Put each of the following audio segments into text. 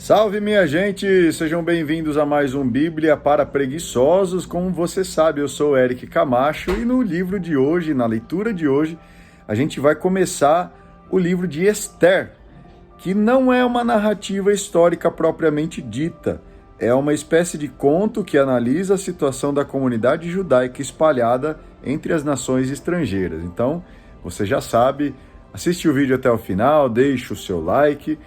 Salve, minha gente! Sejam bem-vindos a mais um Bíblia para Preguiçosos. Como você sabe, eu sou o Eric Camacho e no livro de hoje, na leitura de hoje, a gente vai começar o livro de Esther, que não é uma narrativa histórica propriamente dita, é uma espécie de conto que analisa a situação da comunidade judaica espalhada entre as nações estrangeiras. Então, você já sabe, assiste o vídeo até o final, deixe o seu like,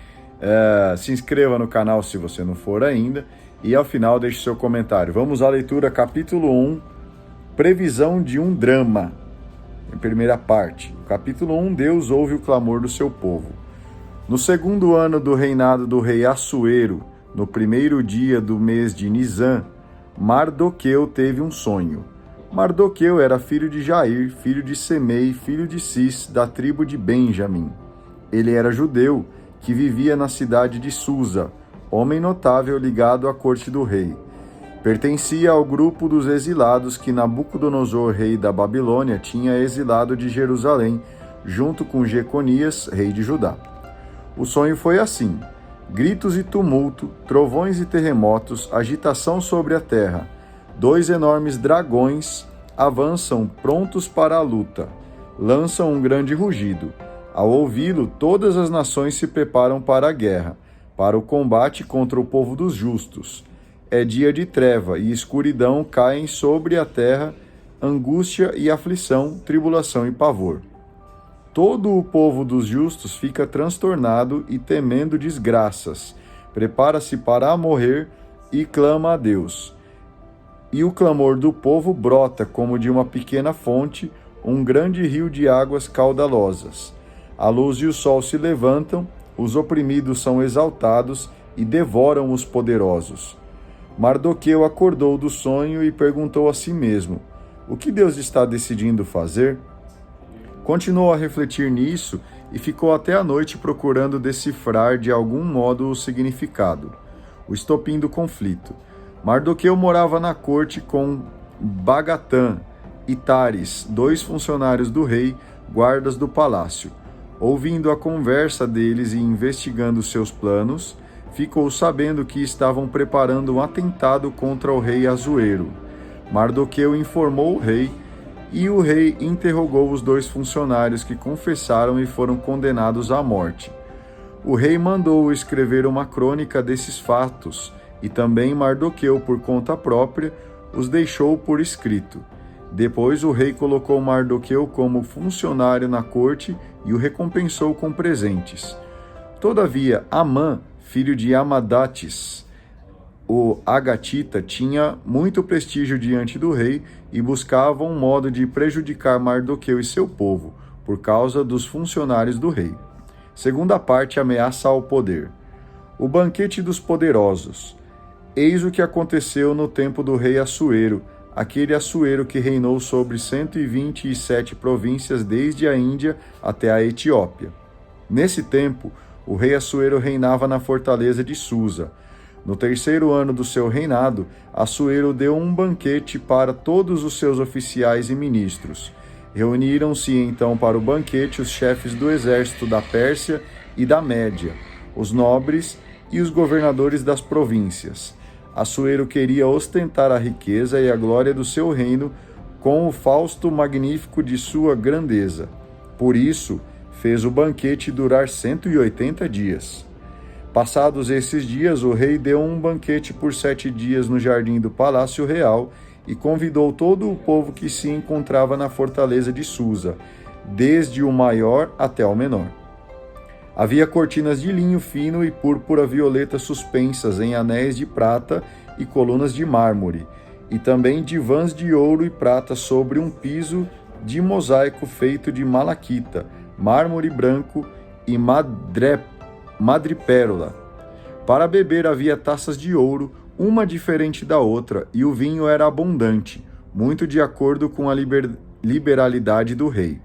se inscreva no canal se você não for ainda e ao final deixe seu comentário. Vamos à leitura, capítulo 1, previsão de um drama, em primeira parte. Capítulo 1, Deus ouve o clamor do seu povo. No segundo ano do reinado do rei Assuero, no primeiro dia do mês de Nisan, Mardoqueu teve um sonho. Mardoqueu era filho de Jair, filho de Semei, filho de Cis, da tribo de Benjamim. Ele era judeu, que vivia na cidade de Susa, homem notável ligado à corte do rei. Pertencia ao grupo dos exilados que Nabucodonosor, rei da Babilônia, tinha exilado de Jerusalém, junto com Jeconias, rei de Judá. O sonho foi assim: gritos e tumulto, trovões e terremotos, agitação sobre a terra. 2 enormes dragões avançam prontos para a luta, lançam um grande rugido. Ao ouvi-lo, todas as nações se preparam para a guerra, para o combate contra o povo dos justos. É dia de treva e escuridão caem sobre a terra, angústia e aflição, tribulação e pavor. Todo o povo dos justos fica transtornado e temendo desgraças, prepara-se para morrer e clama a Deus. E o clamor do povo brota como de uma pequena fonte, um grande rio de águas caudalosas. A luz e o sol se levantam, os oprimidos são exaltados e devoram os poderosos. Mardoqueu acordou do sonho e perguntou a si mesmo: o que Deus está decidindo fazer? Continuou a refletir nisso e ficou até a noite procurando decifrar de algum modo o significado, o estopim do conflito. Mardoqueu morava na corte com Bagatã e Tares, 2 funcionários do rei, guardas do palácio. Ouvindo a conversa deles e investigando seus planos, ficou sabendo que estavam preparando um atentado contra o rei Assuero. Mardoqueu informou o rei, e o rei interrogou os 2 funcionários que confessaram e foram condenados à morte. O rei mandou escrever uma crônica desses fatos, e também Mardoqueu, por conta própria, os deixou por escrito. Depois o rei colocou Mardoqueu como funcionário na corte e o recompensou com presentes. Todavia, Amã, filho de Amadates, o Agatita, tinha muito prestígio diante do rei e buscava um modo de prejudicar Mardoqueu e seu povo, por causa dos funcionários do rei. Segunda parte, ameaça ao poder. O banquete dos poderosos. Eis o que aconteceu no tempo do rei Assuero, aquele Assuero que reinou sobre 127 províncias desde a Índia até a Etiópia. Nesse tempo, o rei Assuero reinava na fortaleza de Susa. No 3º ano do seu reinado, Assuero deu um banquete para todos os seus oficiais e ministros. Reuniram-se então para o banquete os chefes do exército da Pérsia e da Média, os nobres e os governadores das províncias. Assuero queria ostentar a riqueza e a glória do seu reino com o fausto magnífico de sua grandeza. Por isso, fez o banquete durar 180 dias. Passados esses dias, o rei deu um banquete por 7 dias no jardim do Palácio Real e convidou todo o povo que se encontrava na fortaleza de Susa, desde o maior até o menor. Havia cortinas de linho fino e púrpura violeta suspensas em anéis de prata e colunas de mármore, e também divãs de ouro e prata sobre um piso de mosaico feito de malaquita, mármore branco e madrepérola. Para beber havia taças de ouro, uma diferente da outra, e o vinho era abundante, muito de acordo com a liberalidade do rei.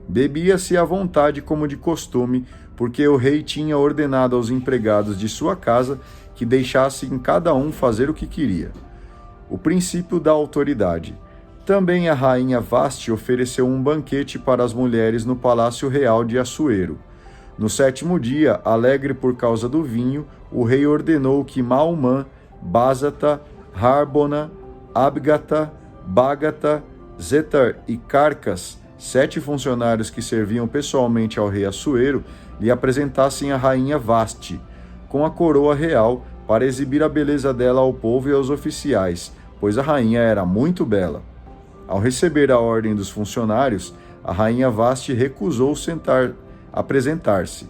Bebia-se à vontade como de costume, porque o rei tinha ordenado aos empregados de sua casa que deixassem cada um fazer o que queria. O princípio da autoridade. Também a rainha Vasti ofereceu um banquete para as mulheres no palácio real de Assuero. No 7º dia, alegre por causa do vinho, o rei ordenou que Maumã, Bázata, Harbona, Abgata, Bágata, Zetar e Carcas, 7 funcionários que serviam pessoalmente ao rei Assuero, lhe apresentassem a rainha Vasti, com a coroa real, para exibir a beleza dela ao povo e aos oficiais, pois a rainha era muito bela. Ao receber a ordem dos funcionários, a rainha Vasti recusou apresentar-se.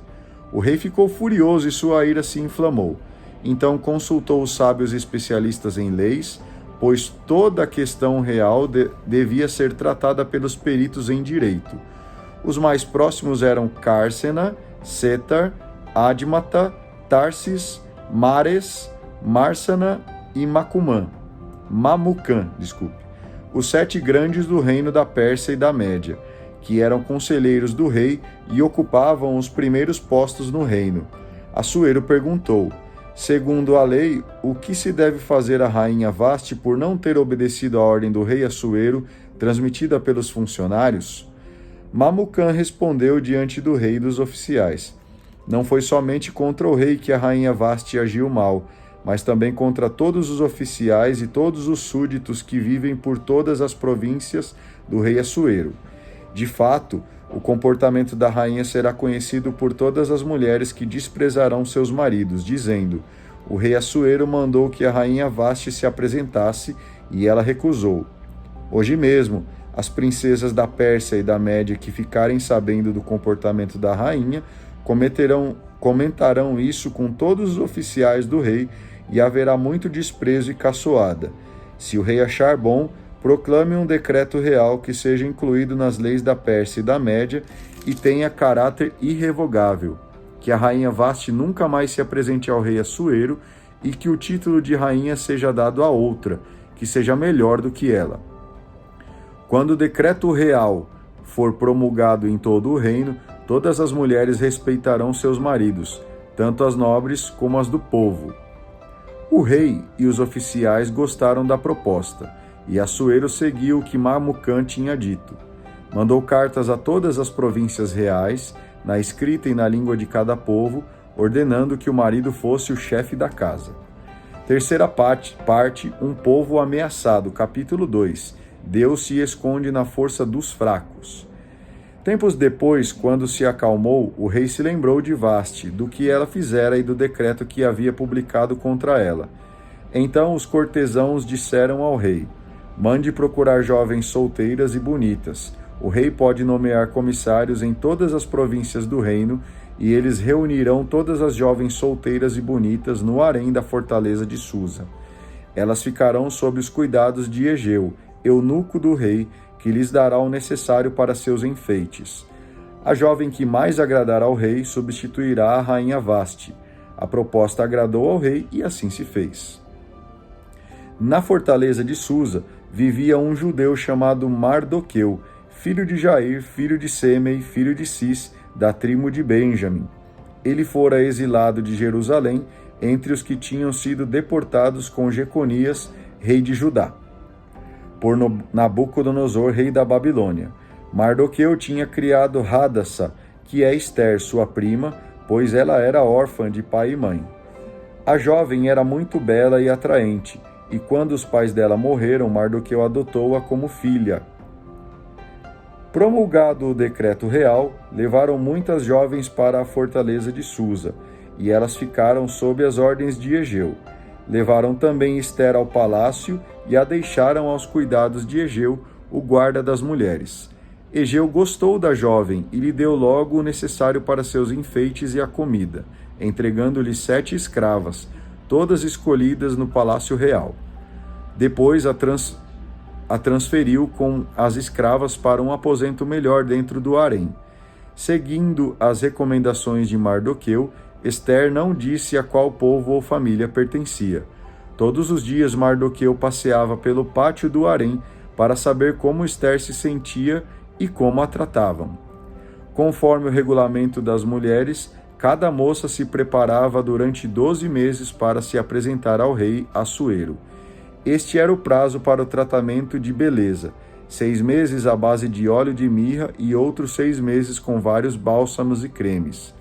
O rei ficou furioso e sua ira se inflamou. Então consultou os sábios especialistas em leis, pois toda a questão real devia ser tratada pelos peritos em direito. Os mais próximos eram Cársena, Setar, Admata, Tarsis, Mares, Marsana e Mamucã, os 7 grandes do reino da Pérsia e da Média, que eram conselheiros do rei e ocupavam os primeiros postos no reino. Assuero perguntou: segundo a lei, o que se deve fazer à rainha Vasti por não ter obedecido à ordem do rei Assuero, transmitida pelos funcionários? Mamucã respondeu diante do rei e dos oficiais: não foi somente contra o rei que a rainha Vasti agiu mal, mas também contra todos os oficiais e todos os súditos que vivem por todas as províncias do rei Assuero. De fato, o comportamento da rainha será conhecido por todas as mulheres que desprezarão seus maridos, dizendo: o rei Assuero mandou que a rainha Vasti se apresentasse e ela recusou. Hoje mesmo, as princesas da Pérsia e da Média que ficarem sabendo do comportamento da rainha comentarão isso com todos os oficiais do rei e haverá muito desprezo e caçoada. Se o rei achar bom, proclame um decreto real que seja incluído nas leis da Pérsia e da Média e tenha caráter irrevogável, que a rainha Vasti nunca mais se apresente ao rei Assuero e que o título de rainha seja dado a outra, que seja melhor do que ela. Quando o decreto real for promulgado em todo o reino, todas as mulheres respeitarão seus maridos, tanto as nobres como as do povo. O rei e os oficiais gostaram da proposta, e Assuero seguiu o que Mamucã tinha dito. Mandou cartas a todas as províncias reais, na escrita e na língua de cada povo, ordenando que o marido fosse o chefe da casa. Terceira parte, um povo ameaçado, capítulo 2. Deus se esconde na força dos fracos. Tempos depois, quando se acalmou, o rei se lembrou de Vasti, do que ela fizera e do decreto que havia publicado contra ela. Então os cortesãos disseram ao rei: mande procurar jovens solteiras e bonitas. O rei pode nomear comissários em todas as províncias do reino, e eles reunirão todas as jovens solteiras e bonitas no harém da fortaleza de Susa. Elas ficarão sob os cuidados de Egeu, eunuco do rei, que lhes dará o necessário para seus enfeites. A jovem que mais agradar ao rei substituirá a rainha Vasti. A proposta agradou ao rei e assim se fez. Na fortaleza de Susa vivia um judeu chamado Mardoqueu, filho de Jair, filho de Semei, filho de Cis, da tribo de Benjamim. Ele fora exilado de Jerusalém entre os que tinham sido deportados com Jeconias, rei de Judá, por Nabucodonosor, rei da Babilônia. Mardoqueu tinha criado Hadassa, que é Ester, sua prima, pois ela era órfã de pai e mãe. A jovem era muito bela e atraente, e quando os pais dela morreram, Mardoqueu adotou-a como filha. Promulgado o decreto real, levaram muitas jovens para a fortaleza de Susa, e elas ficaram sob as ordens de Egeu. Levaram também Ester ao palácio e a deixaram aos cuidados de Egeu, o guarda das mulheres. Egeu gostou da jovem e lhe deu logo o necessário para seus enfeites e a comida, entregando-lhe 7 escravas, todas escolhidas no palácio real. Depois a transferiu com as escravas para um aposento melhor dentro do harém. Seguindo as recomendações de Mardoqueu, Ester não disse a qual povo ou família pertencia. Todos os dias Mardoqueu passeava pelo pátio do harém para saber como Ester se sentia e como a tratavam. Conforme o regulamento das mulheres, cada moça se preparava durante 12 meses para se apresentar ao rei Assuero. Este era o prazo para o tratamento de beleza, 6 meses à base de óleo de mirra e outros 6 meses com vários bálsamos e cremes.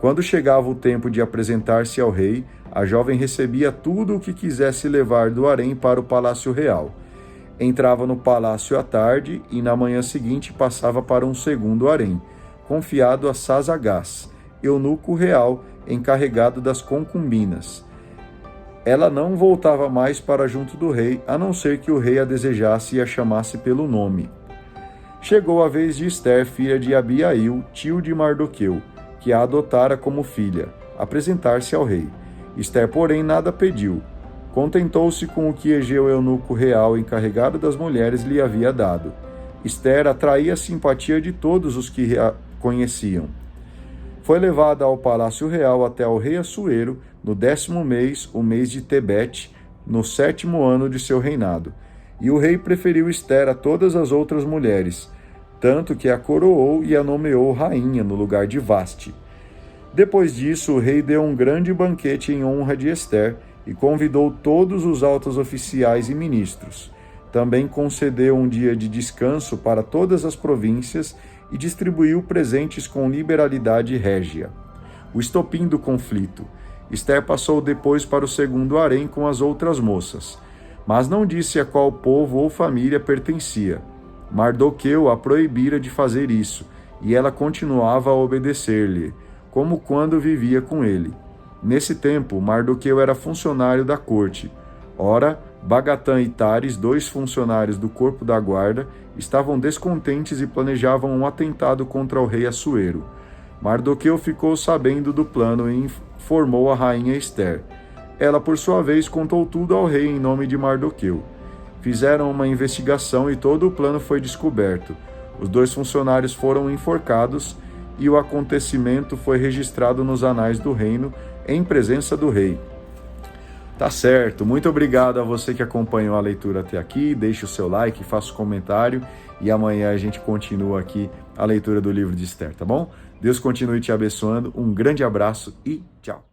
Quando chegava o tempo de apresentar-se ao rei, a jovem recebia tudo o que quisesse levar do harém para o palácio real. Entrava no palácio à tarde e na manhã seguinte passava para um segundo harém, confiado a Sazagás, eunuco real encarregado das concubinas. Ela não voltava mais para junto do rei, a não ser que o rei a desejasse e a chamasse pelo nome. Chegou a vez de Ester, filha de Abiail, tio de Mardoqueu, que a adotara como filha, apresentar-se ao rei. Ester, porém, nada pediu. Contentou-se com o que Egeu, eunuco real encarregado das mulheres, lhe havia dado. Ester atraía a simpatia de todos os que a conheciam. Foi levada ao palácio real até ao rei Assuero, no 10º mês, o mês de Tebete, no 7º ano de seu reinado. E o rei preferiu Ester a todas as outras mulheres, tanto que a coroou e a nomeou rainha no lugar de Vaste. Depois disso, o rei deu um grande banquete em honra de Ester e convidou todos os altos oficiais e ministros. Também concedeu um dia de descanso para todas as províncias e distribuiu presentes com liberalidade régia. O estopim do conflito. Ester passou depois para o segundo harém com as outras moças, mas não disse a qual povo ou família pertencia. Mardoqueu a proibira de fazer isso, e ela continuava a obedecer-lhe, como quando vivia com ele. Nesse tempo, Mardoqueu era funcionário da corte. Ora, Bagatã e Tares, 2 funcionários do corpo da guarda, estavam descontentes e planejavam um atentado contra o rei Assuero. Mardoqueu ficou sabendo do plano e informou a rainha Ester. Ela, por sua vez, contou tudo ao rei em nome de Mardoqueu. Fizeram uma investigação e todo o plano foi descoberto. Os 2 funcionários foram enforcados e o acontecimento foi registrado nos anais do reino, em presença do rei. Tá certo, muito obrigado a você que acompanhou a leitura até aqui, deixe o seu like, faça um comentário e amanhã a gente continua aqui a leitura do livro de Ester, tá bom? Deus continue te abençoando, um grande abraço e tchau!